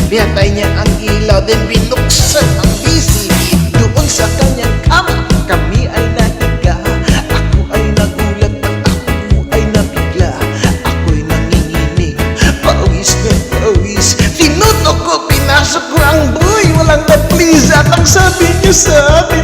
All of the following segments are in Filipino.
Pinatay niya ang ilaw, then binuksan ang PC. Doon sa kanyang kama, kami ay nahiga. Ako ay nagulat at ako ay nabigla. Ako'y nanginginig, pawis na pawis. Tinutok ko, pinasok ko ang boy, walang na-please. At ang sabi niya sa akin,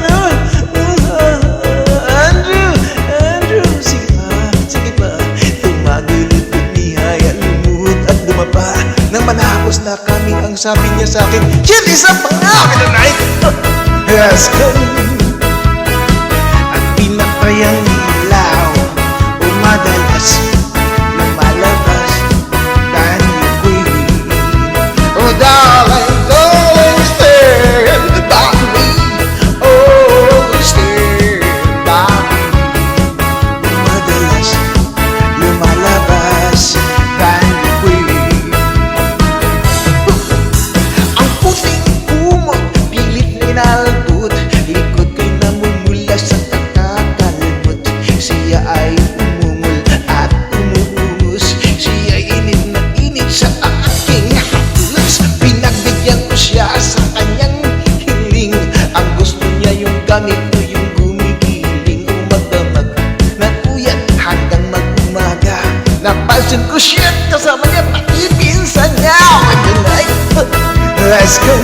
Andrew, sige pa. Tumagilid at nihaya, lumuhod at dumapa. Nang manapos na kami, ang sabi niya sa akin, yan isa pa nga tonight. Rascal. At pinatay ang ilaw, umadalas, lumalabas, Danny Queen. Oh darling, stand by me. Oh, stand by me. Umadalas, lumalabas, Danny Queen. Ang puting kumot, pilit ninalbot, likod ko'y namumula sa kakakalmot. Siya ay umungol at umuus, siya'y init na init sa aking haplos. Pinagbigyan ko siya sa kanyang hiling. Ang gusto niya yung ganito, yung gumigiling, umadamag na uyat hanggang mag-umaga. Napansin ko siya, kasama niya pati pinsan niya. Good night, let's go.